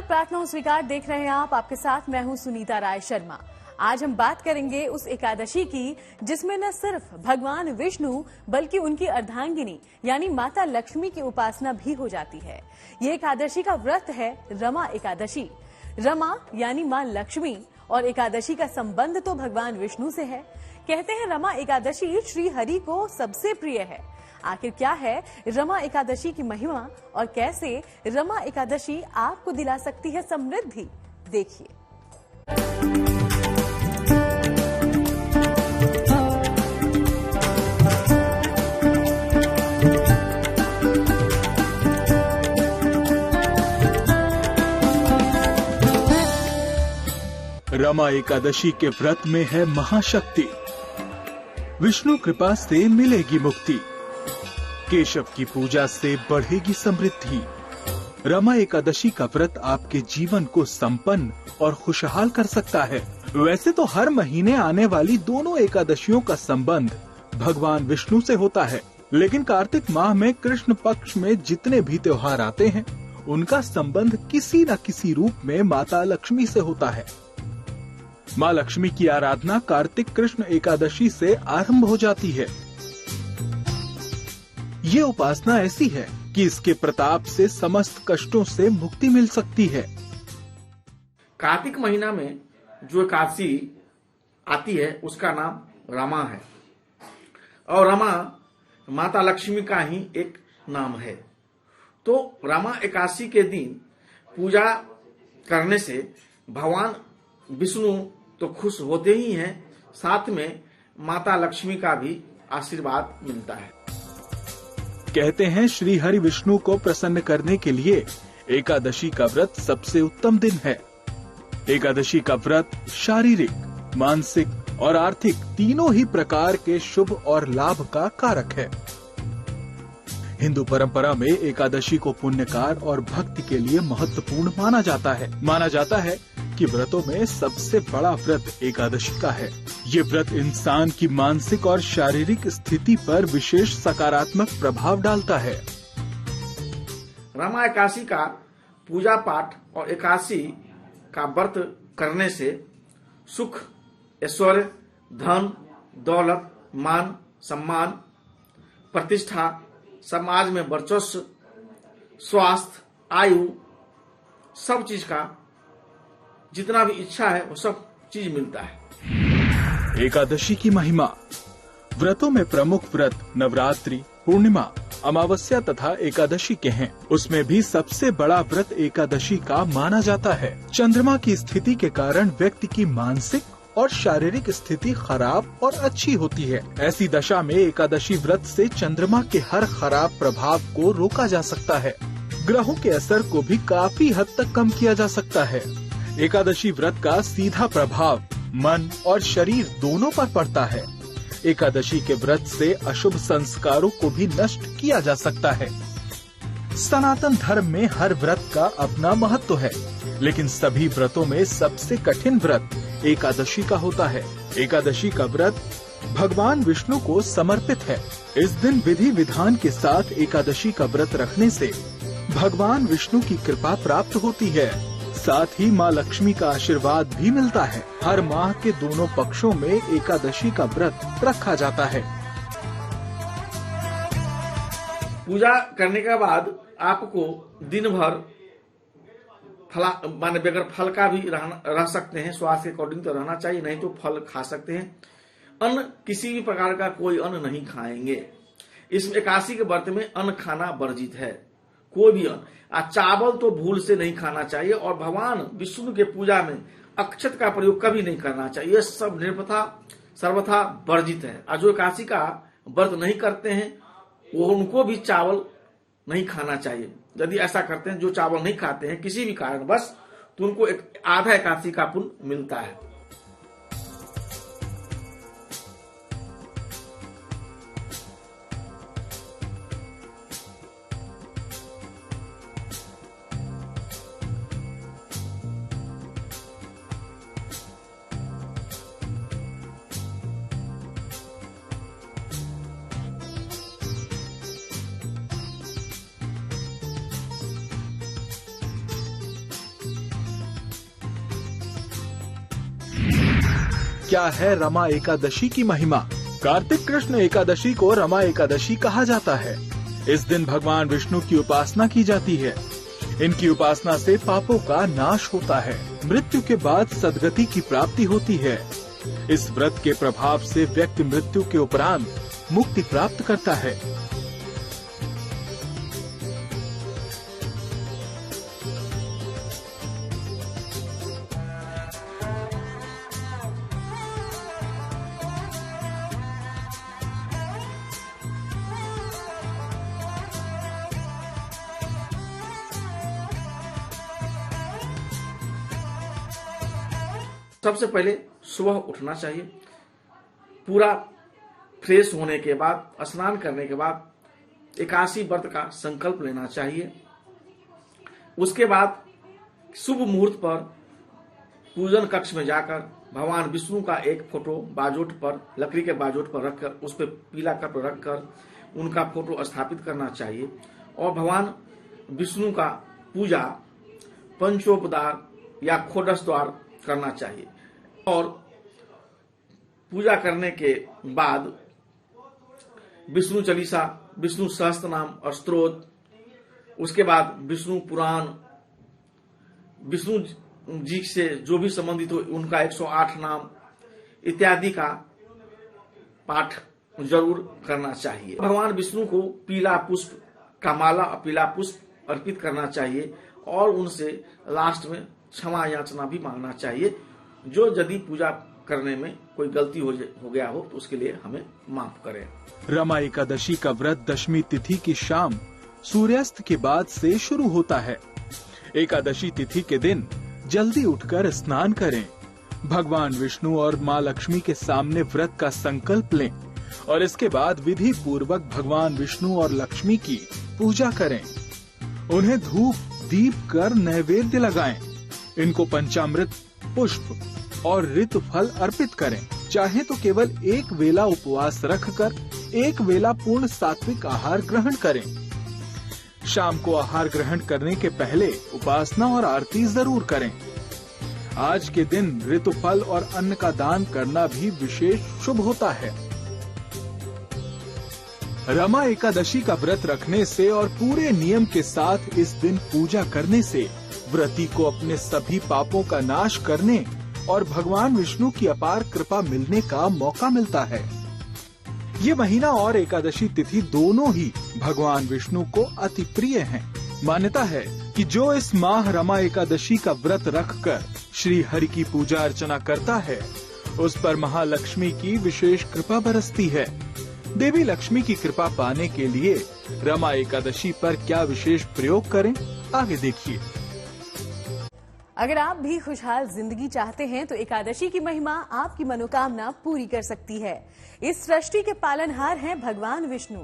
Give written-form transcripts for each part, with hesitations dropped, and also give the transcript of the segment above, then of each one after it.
नमस्कार, प्रार्थनाओं स्वीकार देख रहे हैं आप। आपके साथ मैं हूं सुनीता राय शर्मा। आज हम बात करेंगे उस एकादशी की जिसमें न सिर्फ भगवान विष्णु बल्कि उनकी अर्धांगिनी यानी माता लक्ष्मी की उपासना भी हो जाती है। ये एकादशी का व्रत है रमा एकादशी। रमा यानी मां लक्ष्मी और एकादशी का संबंध तो भगवान विष्णु से है। कहते हैं रमा एकादशी श्री हरि को सबसे प्रिय है। आखिर क्या है रमा एकादशी की महिमा और कैसे रमा एकादशी आपको दिला सकती है समृद्धि, देखिए। रमा एकादशी के व्रत में है महाशक्ति। विष्णु कृपा से मिलेगी मुक्ति, केशव की पूजा से बढ़ेगी समृद्धि। रमा एकादशी का व्रत आपके जीवन को संपन्न और खुशहाल कर सकता है। वैसे तो हर महीने आने वाली दोनों एकादशियों का संबंध भगवान विष्णु से होता है, लेकिन कार्तिक माह में कृष्ण पक्ष में जितने भी त्योहार आते हैं उनका संबंध किसी न किसी रूप में माता लक्ष्मी से होता है। माँ लक्ष्मी की आराधना कार्तिक कृष्ण एकादशी से आरंभ हो जाती है। ये उपासना ऐसी है कि इसके प्रताप से समस्त कष्टों से मुक्ति मिल सकती है। कार्तिक महीना में जो एकादशी आती है उसका नाम रमा है और रमा माता लक्ष्मी का ही एक नाम है। तो रमा एकादशी के दिन पूजा करने से भगवान विष्णु तो खुश होते ही हैं, साथ में माता लक्ष्मी का भी आशीर्वाद मिलता है। कहते हैं श्री हरि विष्णु को प्रसन्न करने के लिए एकादशी का व्रत सबसे उत्तम दिन है। एकादशी का व्रत शारीरिक, मानसिक और आर्थिक तीनों ही प्रकार के शुभ और लाभ का कारक है। हिंदू परंपरा में एकादशी को पुण्यकार और भक्ति के लिए महत्वपूर्ण माना जाता है कि व्रतों में सबसे बड़ा व्रत एकादशी का है। ये व्रत इंसान की मानसिक और शारीरिक स्थिति पर विशेष सकारात्मक प्रभाव डालता है। रमा एकादशी का पूजा पाठ और एकादशी का व्रत करने से सुख, ऐश्वर्य, धन, दौलत, मान, सम्मान, प्रतिष्ठा, समाज में वर्चस्व, स्वास्थ्य, आयु, सब चीज का जितना भी इच्छा है वो सब चीज मिलता है। एकादशी की महिमा। व्रतों में प्रमुख व्रत नवरात्रि, पूर्णिमा, अमावस्या तथा एकादशी के हैं। उसमें भी सबसे बड़ा व्रत एकादशी का माना जाता है। चंद्रमा की स्थिति के कारण व्यक्ति की मानसिक और शारीरिक स्थिति खराब और अच्छी होती है। ऐसी दशा में एकादशी व्रत से चंद्रमा के हर खराब प्रभाव को रोका जा सकता है। ग्रहों के असर को भी काफी हद तक कम किया जा सकता है। एकादशी व्रत का सीधा प्रभाव मन और शरीर दोनों पर पड़ता है। एकादशी के व्रत से अशुभ संस्कारों को भी नष्ट किया जा सकता है। सनातन धर्म में हर व्रत का अपना महत्व है, लेकिन सभी व्रतों में सबसे कठिन व्रत एकादशी का होता है। एकादशी का व्रत भगवान विष्णु को समर्पित है। इस दिन विधि विधान के साथ एकादशी का व्रत रखने से भगवान विष्णु की कृपा प्राप्त होती है। साथ ही माँ लक्ष्मी का आशीर्वाद भी मिलता है। हर माह के दोनों पक्षों में एकादशी का व्रत रखा जाता है। पूजा करने के बाद आपको दिन भर माने बगैर फल का भी रह सकते हैं। स्वास्थ्य के अकॉर्डिंग तो रहना चाहिए, नहीं तो फल खा सकते हैं। अन्न किसी भी प्रकार का कोई अन्न नहीं खाएंगे। इस एकादशी के व्रत में अन्न खाना वर्जित है, कोई भी अन्न। चावल तो भूल से नहीं खाना चाहिए और भगवान विष्णु के पूजा में अक्षत का प्रयोग कभी नहीं करना चाहिए। यह सब निर्वथा सर्वथा वर्जित है। और जो एकादशी का व्रत नहीं करते हैं वो उनको भी चावल नहीं खाना चाहिए। यदि ऐसा करते हैं, जो चावल नहीं खाते हैं किसी भी कारणवश, तो उनको आधा एकादशी का पुण्य मिलता है। क्या है रमा एकादशी की महिमा? कार्तिक कृष्ण एकादशी को रमा एकादशी कहा जाता है। इस दिन भगवान विष्णु की उपासना की जाती है। इनकी उपासना से पापों का नाश होता है, मृत्यु के बाद सद्गति की प्राप्ति होती है। इस व्रत के प्रभाव से व्यक्ति मृत्यु के उपरांत मुक्ति प्राप्त करता है। सबसे पहले सुबह उठना चाहिए। पूरा फ्रेश होने के बाद, स्नान करने के बाद एकादशी व्रत का संकल्प लेना चाहिए। उसके बाद शुभ मुहूर्त पर पूजन कक्ष में जाकर भगवान विष्णु का एक फोटो बाजोट पर, लकड़ी के बाजोट पर रखकर, उस पर पीला कपड़ा रखकर उनका फोटो स्थापित करना चाहिए और भगवान विष्णु का पूजा पंचोपचार या खोडस द्वार करना चाहिए। और पूजा करने के बाद विष्णु चालीसा, विष्णु सहस्त्र नाम और स्तोत्र, उसके बाद विष्णु पुराण, विष्णु जी से जो भी संबंधित हो उनका 108 नाम इत्यादि का पाठ जरूर करना चाहिए। भगवान विष्णु को पीला पुष्प का माला और पीला पुष्प अर्पित करना चाहिए और उनसे लास्ट में क्षमा याचना भी मांगना चाहिए। जो यदि पूजा करने में कोई गलती हो गया हो तो उसके लिए हमें माफ करें। रमा एकादशी का व्रत दशमी तिथि की शाम सूर्यास्त के बाद से शुरू होता है। एकादशी तिथि के दिन जल्दी उठकर स्नान करें, भगवान विष्णु और माँ लक्ष्मी के सामने व्रत का संकल्प लें और इसके बाद विधि पूर्वक भगवान विष्णु और लक्ष्मी की पूजा करें। उन्हें धूप दीप कर नैवेद्य लगाएं। इनको पंचामृत, पुष्प और ऋतु फल अर्पित करें। चाहे तो केवल एक वेला उपवास रखकर एक वेला पूर्ण सात्विक आहार ग्रहण करें। शाम को आहार ग्रहण करने के पहले उपासना और आरती जरूर करें। आज के दिन ऋतु फल और अन्न का दान करना भी विशेष शुभ होता है। रमा एकादशी का व्रत रखने से और पूरे नियम के साथ इस दिन पूजा करने से व्रती को अपने सभी पापों का नाश करने और भगवान विष्णु की अपार कृपा मिलने का मौका मिलता है। ये महीना और एकादशी तिथि दोनों ही भगवान विष्णु को अति प्रिय हैं। मान्यता है कि जो इस माह रमा एकादशी का व्रत रखकर श्री हरि की पूजा अर्चना करता है, उस पर महालक्ष्मी की विशेष कृपा बरसती है। देवी लक्ष्मी की कृपा पाने के लिए रमा एकादशी पर क्या विशेष प्रयोग करें, आगे देखिए। अगर आप भी खुशहाल जिंदगी चाहते हैं तो एकादशी की महिमा आपकी मनोकामना पूरी कर सकती है। इस सृष्टि के पालनहार हैं भगवान विष्णु।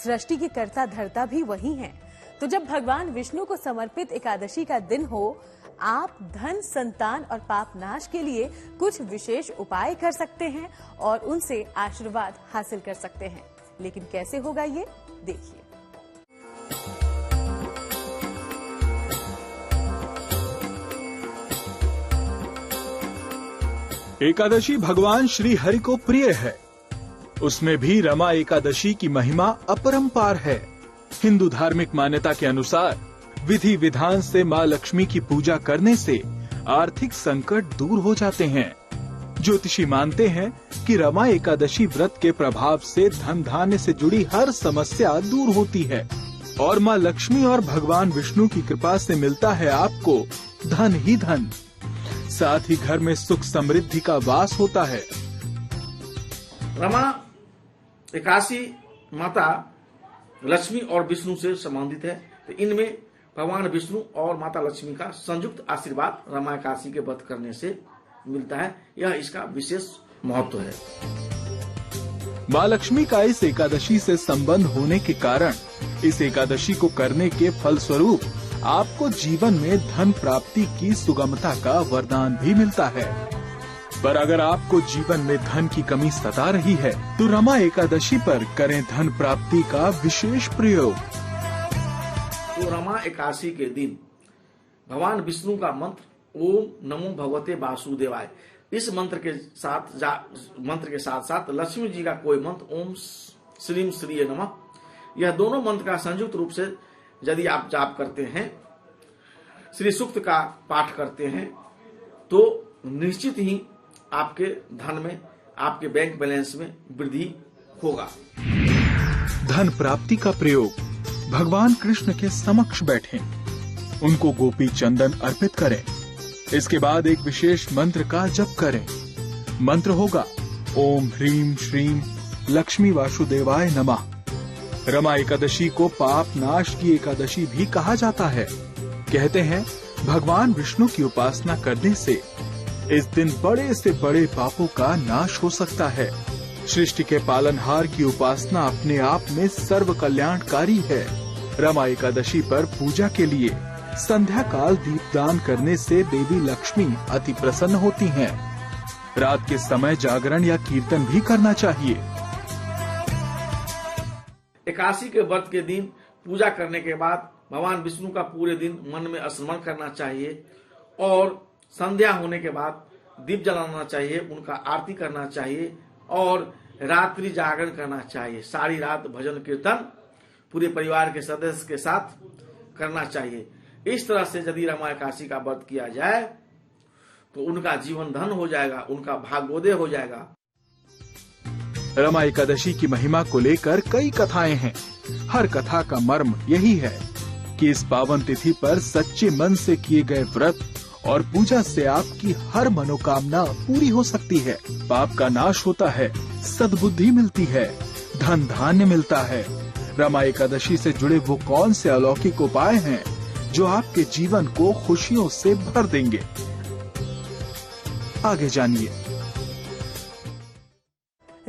सृष्टि के कर्ता धर्ता भी वही हैं। तो जब भगवान विष्णु को समर्पित एकादशी का दिन हो, आप धन, संतान और पाप नाश के लिए कुछ विशेष उपाय कर सकते हैं और उनसे आशीर्वाद हासिल कर सकते हैं। लेकिन कैसे होगा ये देखिए। एकादशी भगवान श्री हरि को प्रिय है। उसमें भी रमा एकादशी की महिमा अपरंपार है। हिंदू धार्मिक मान्यता के अनुसार विधि विधान से माँ लक्ष्मी की पूजा करने से आर्थिक संकट दूर हो जाते हैं। ज्योतिषी मानते हैं कि रमा एकादशी व्रत के प्रभाव से धन धान्य से जुड़ी हर समस्या दूर होती है और माँ लक्ष्मी और भगवान विष्णु की कृपा से मिलता है आपको धन ही धन। साथ ही घर में सुख समृद्धि का वास होता है। रमा एकादशी माता लक्ष्मी और विष्णु से संबंधित है, तो इनमें भगवान विष्णु और माता लक्ष्मी का संयुक्त आशीर्वाद रमा एकादशी के व्रत करने से मिलता है। यह इसका विशेष महत्व है। माँ लक्ष्मी का इस एकादशी से संबंध होने के कारण इस एकादशी को करने के फलस्वरूप आपको जीवन में धन प्राप्ति की सुगमता का वरदान भी मिलता है। पर अगर आपको जीवन में धन की कमी सता रही है तो रमा एकादशी पर करें धन प्राप्ति का विशेष प्रयोग। तो रमा एकादशी के दिन भगवान विष्णु का मंत्र ओम नमो भगवते वासुदेवाय इस मंत्र के साथ साथ लक्ष्मी जी का कोई मंत्र ओम श्रीम श्रीये नमः, यह दोनों मंत्र का संयुक्त रूप से यदि आप जाप करते हैं, श्री सूक्त का पाठ करते हैं, तो निश्चित ही आपके धन में, आपके बैंक बैलेंस में वृद्धि होगा। धन प्राप्ति का प्रयोग भगवान कृष्ण के समक्ष बैठें, उनको गोपी चंदन अर्पित करें। इसके बाद एक विशेष मंत्र का जप करें। मंत्र होगा ओम ह्रीम श्रीम लक्ष्मी वासुदेवाय नमः। रमा एकादशी को पाप नाश की एकादशी भी कहा जाता है। कहते हैं भगवान विष्णु की उपासना करने से इस दिन बड़े से बड़े पापों का नाश हो सकता है। सृष्टि के पालनहार की उपासना अपने आप में सर्व कल्याणकारी है। रमा एकादशी पर पूजा के लिए संध्या काल दीपदान करने से देवी लक्ष्मी अति प्रसन्न होती हैं। रात के समय जागरण या कीर्तन भी करना चाहिए। एकादशी के व्रत के दिन पूजा करने के बाद भगवान विष्णु का पूरे दिन मन में स्मरण करना चाहिए और संध्या होने के बाद दीप जलाना चाहिए, उनका आरती करना चाहिए और रात्रि जागरण करना चाहिए। सारी रात भजन कीर्तन पूरे परिवार के सदस्य के साथ करना चाहिए। इस तरह से यदि रमा एकादशी का व्रत किया जाए तो उनका जीवन धन हो जाएगा, उनका भाग्योदय हो जाएगा। रमा एकादशी की महिमा को लेकर कई कथाएं हैं। हर कथा का मर्म यही है कि इस पावन तिथि पर सच्चे मन से किए गए व्रत और पूजा से आपकी हर मनोकामना पूरी हो सकती है। पाप का नाश होता है, सद्बुद्धि मिलती है, धन धान्य मिलता है। रमा एकादशी से जुड़े वो कौन से अलौकिक उपाय हैं जो आपके जीवन को खुशियों से भर देंगे? आगे जानिए।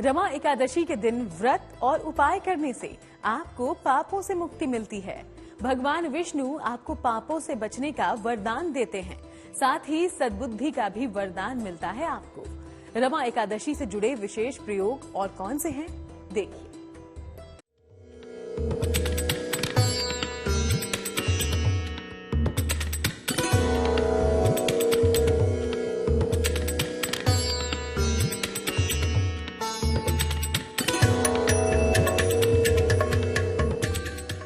रमा एकादशी के दिन व्रत और उपाय करने से आपको पापों से मुक्ति मिलती है। भगवान विष्णु आपको पापों से बचने का वरदान देते हैं, साथ ही सद्बुद्धि का भी वरदान मिलता है आपको। रमा एकादशी से जुड़े विशेष प्रयोग और कौन से हैं, देखिए।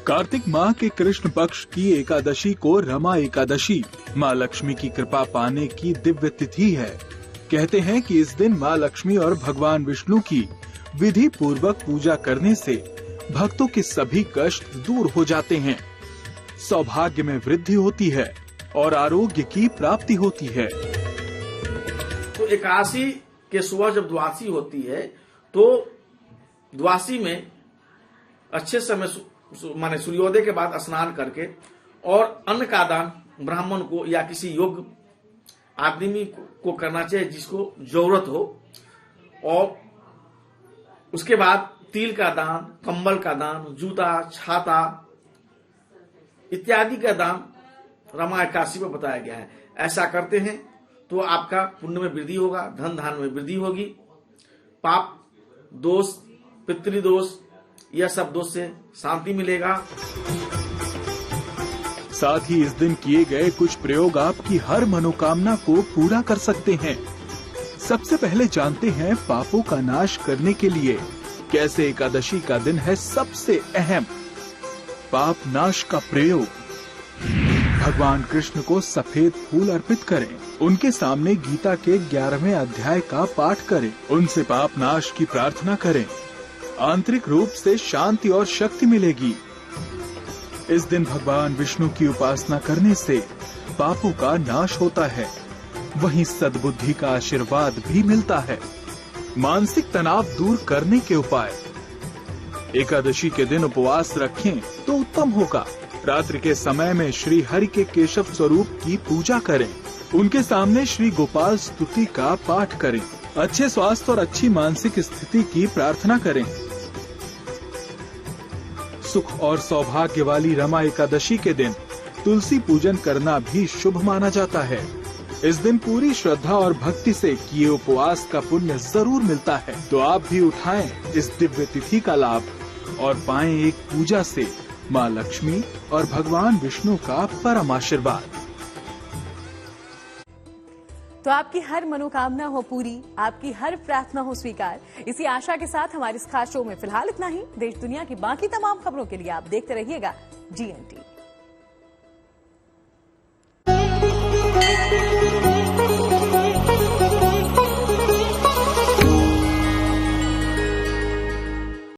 कार्तिक माह के कृष्ण पक्ष की एकादशी को रमा एकादशी माँ लक्ष्मी की कृपा पाने की दिव्य तिथि है। कहते हैं कि इस दिन माँ लक्ष्मी और भगवान विष्णु की विधि पूर्वक पूजा करने से भक्तों के सभी कष्ट दूर हो जाते हैं, सौभाग्य में वृद्धि होती है और आरोग्य की प्राप्ति होती है। तो एकादशी के सुबह जब द्वादशी होती है तो द्वादशी में अच्छे समय माने सूर्योदय के बाद स्नान करके और अन्न का दान ब्राह्मण को या किसी योग्य आदमी को करना चाहिए जिसको जरूरत हो, और उसके बाद तिल का दान, कंबल का दान, जूता, छाता इत्यादि का दान रमा एकादशी में बताया गया है। ऐसा करते हैं तो आपका पुण्य में वृद्धि होगा, धन धान में वृद्धि होगी, पाप दोष, पितृदोष, यह सब दोष से शांति मिलेगा। साथ ही इस दिन किए गए कुछ प्रयोग आपकी हर मनोकामना को पूरा कर सकते हैं। सबसे पहले जानते हैं पापों का नाश करने के लिए कैसे एकादशी का दिन है सबसे अहम पाप नाश का प्रयोग। भगवान कृष्ण को सफेद फूल अर्पित करें, उनके सामने गीता के 11वें अध्याय का पाठ करें, उनसे पाप नाश की प्रार्थना करें। आंतरिक रूप से शांति और शक्ति मिलेगी। इस दिन भगवान विष्णु की उपासना करने से पापों का नाश होता है, वहीं सद्बुद्धि का आशीर्वाद भी मिलता है। मानसिक तनाव दूर करने के उपाय। एकादशी के दिन उपवास रखें तो उत्तम होगा। रात्रि के समय में श्री हरि के केशव स्वरूप की पूजा करें, उनके सामने श्री गोपाल स्तुति का पाठ करें, अच्छे स्वास्थ्य और अच्छी मानसिक स्थिति की प्रार्थना करें। सुख और सौभाग्य वाली रमा एकादशी के दिन तुलसी पूजन करना भी शुभ माना जाता है। इस दिन पूरी श्रद्धा और भक्ति से किए उपवास का पुण्य जरूर मिलता है। तो आप भी उठाएं इस दिव्य तिथि का लाभ और पाएं एक पूजा से माँ लक्ष्मी और भगवान विष्णु का परम आशीर्वाद। तो आपकी हर मनोकामना हो पूरी, आपकी हर प्रार्थना हो स्वीकार। इसी आशा के साथ हमारे इस खास शो में फिलहाल इतना ही। देश दुनिया की बाकी तमाम खबरों के लिए आप देखते रहिएगा GNT।